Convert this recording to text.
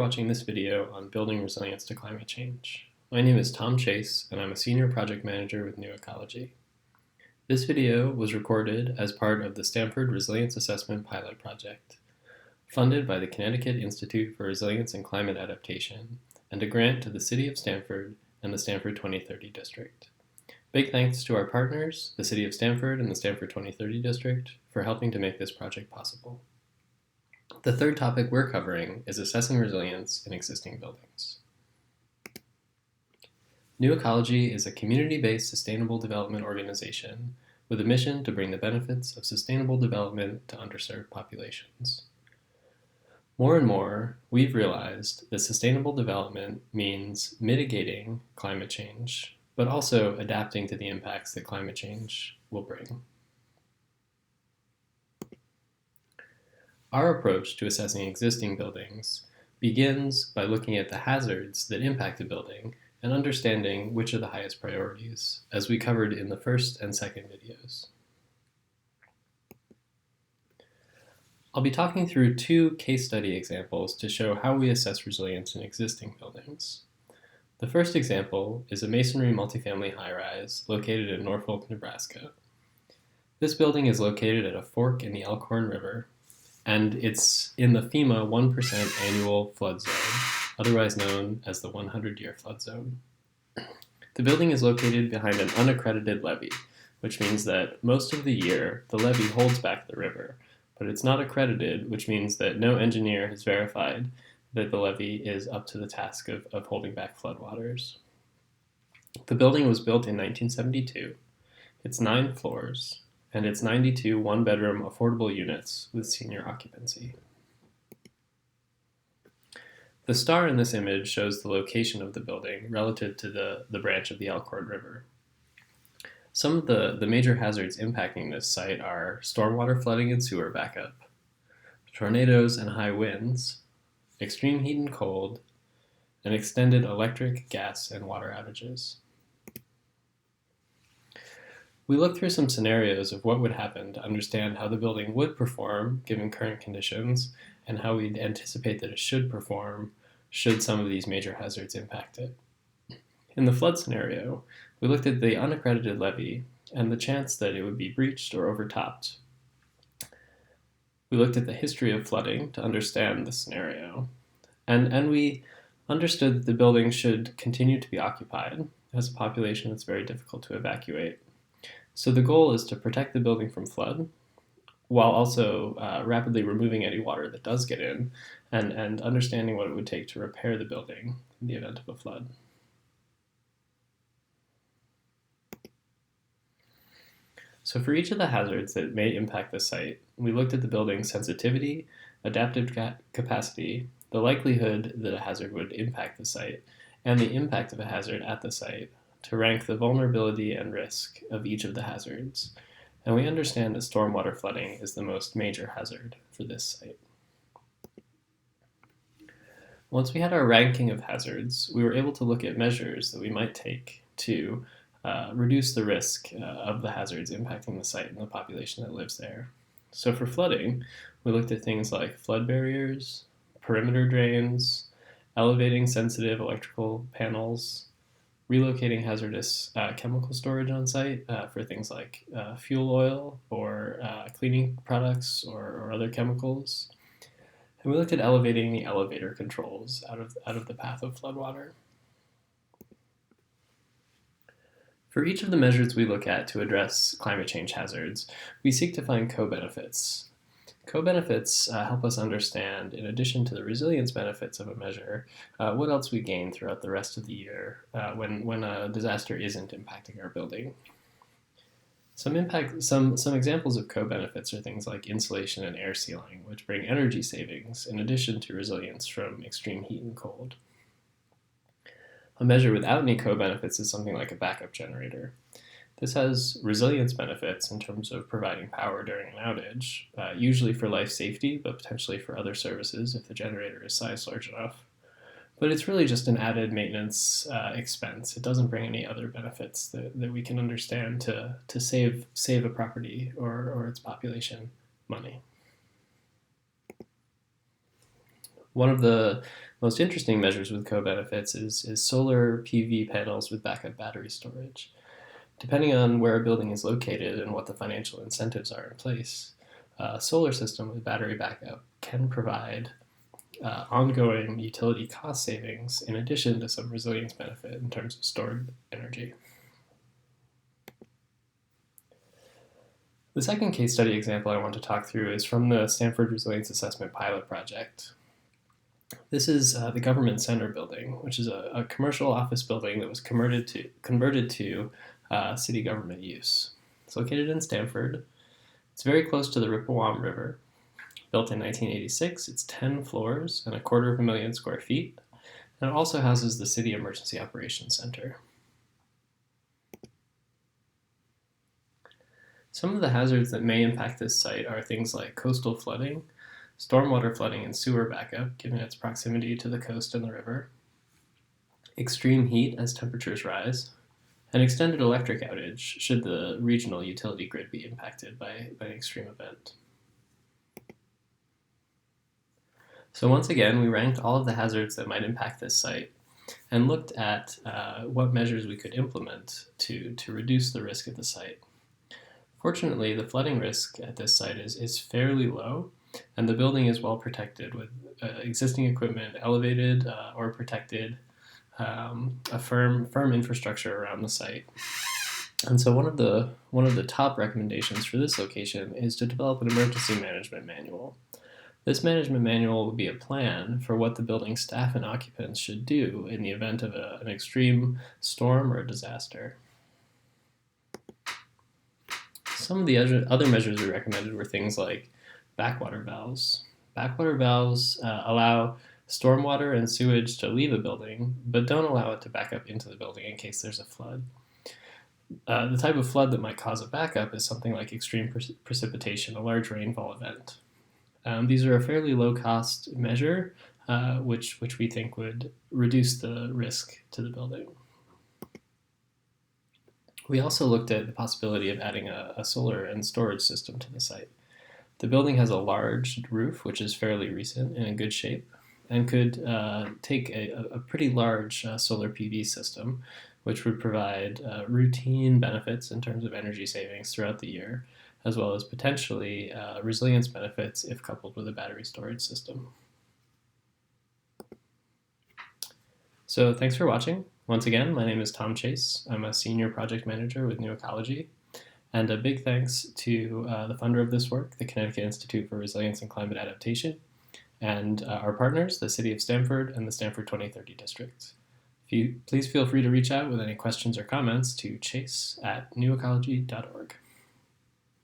Watching this video on building resilience to climate change. My name is Tom Chase, and I'm a senior project manager with New Ecology. This video was recorded as part of the Stanford Resilience Assessment Pilot Project, funded by the Connecticut Institute for Resilience and Climate Adaptation, and a grant to the City of Stanford and the Stanford 2030 District. Big thanks to our partners, the City of Stanford and the Stanford 2030 District, for helping to make this project possible. The third topic we're covering is assessing resilience in existing buildings. New Ecology is a community-based sustainable development organization with a mission to bring the benefits of sustainable development to underserved populations. More and more, we've realized that sustainable development means mitigating climate change, but also adapting to the impacts that climate change will bring. Our approach to assessing existing buildings begins by looking at the hazards that impact a building and understanding which are the highest priorities, as we covered in the first and second videos. I'll be talking through two case study examples to show how we assess resilience in existing buildings. The first example is a masonry multifamily high-rise located in Norfolk, Nebraska. This building is located at a fork in the Elkhorn River, and it's in the FEMA 1% annual flood zone, otherwise known as the 100-year flood zone. The building is located behind an unaccredited levee, which means that most of the year the levee holds back the river, but it's not accredited, which means that no engineer has verified that the levee is up to the task of holding back floodwaters. The building was built in 1972. It's 9 floors, and it's 92 one-bedroom affordable units with senior occupancy. The star in this image shows the location of the building relative to the branch of the Elkhorn River. Some of the major hazards impacting this site are stormwater flooding and sewer backup, tornadoes and high winds, extreme heat and cold, and extended electric, gas, and water outages. We looked through some scenarios of what would happen to understand how the building would perform given current conditions and how we'd anticipate that it should perform should some of these major hazards impact it. In the flood scenario, we looked at the unaccredited levee and the chance that it would be breached or overtopped. We looked at the history of flooding to understand the scenario, and we understood that the building should continue to be occupied as a population that's very difficult to evacuate. So the goal is to protect the building from flood while also rapidly removing any water that does get in and understanding what it would take to repair the building in the event of a flood. So for each of the hazards that may impact the site, we looked at the building's sensitivity, adaptive capacity, the likelihood that a hazard would impact the site, and the impact of a hazard at the site to rank the vulnerability and risk of each of the hazards. And we understand that stormwater flooding is the most major hazard for this site. Once we had our ranking of hazards, we were able to look at measures that we might take to reduce the risk of the hazards impacting the site and the population that lives there. So for flooding, we looked at things like flood barriers, perimeter drains, elevating sensitive electrical panels, relocating hazardous chemical storage on site for things like fuel oil or cleaning products or other chemicals. And we looked at elevating the elevator controls out of the path of floodwater. For each of the measures we look at to address climate change hazards, we seek to find co-benefits. Co-benefits help us understand, in addition to the resilience benefits of a measure, what else we gain throughout the rest of the year when a disaster isn't impacting our building. Some examples of co-benefits are things like insulation and air sealing, which bring energy savings in addition to resilience from extreme heat and cold. A measure without any co-benefits is something like a backup generator. This has resilience benefits in terms of providing power during an outage, usually for life safety, but potentially for other services if the generator is sized large enough. But it's really just an added maintenance expense. It doesn't bring any other benefits that we can understand to save a property or its population money. One of the most interesting measures with co-benefits is solar PV panels with backup battery storage. Depending on where a building is located and what the financial incentives are in place, a solar system with battery backup can provide ongoing utility cost savings in addition to some resilience benefit in terms of stored energy. The second case study example I want to talk through is from the Stanford Resilience Assessment Pilot Project. This is the Government Center building, which is a commercial office building that was converted to city government use. It's located in Stanford. It's very close to the Rippewam River. Built in 1986, it's 10 floors and 250,000 square feet, and it also houses the City Emergency Operations Center. Some of the hazards that may impact this site are things like coastal flooding, stormwater flooding and sewer backup, given its proximity to the coast and the river, extreme heat as temperatures rise, and extended electric outage should the regional utility grid be impacted by an extreme event. So once again, we ranked all of the hazards that might impact this site and looked at what measures we could implement to reduce the risk at the site. Fortunately, the flooding risk at this site is fairly low, and the building is well protected with existing equipment elevated or protected, a firm infrastructure around the site. And so one of the top recommendations for this location is to develop an emergency management manual. This management manual will be a plan for what the building staff and occupants should do in the event of an extreme storm or a disaster. Some of the other measures we recommended were things like backwater valves. Backwater valves allow stormwater and sewage to leave a building, but don't allow it to back up into the building in case there's a flood. The type of flood that might cause a backup is something like extreme precipitation, a large rainfall event. These are a fairly low-cost measure, which we think would reduce the risk to the building. We also looked at the possibility of adding a solar and storage system to the site. The building has a large roof, which is fairly recent and in good shape, and could take a pretty large solar PV system, which would provide routine benefits in terms of energy savings throughout the year, as well as potentially resilience benefits if coupled with a battery storage system. So thanks for watching. Once again, my name is Tom Chase. I'm a senior project manager with New Ecology. And a big thanks to the funder of this work, the Connecticut Institute for Resilience and Climate Adaptation, and our partners, the City of Stamford and the Stamford 2030 District. Please feel free to reach out with any questions or comments to chase@newecology.org.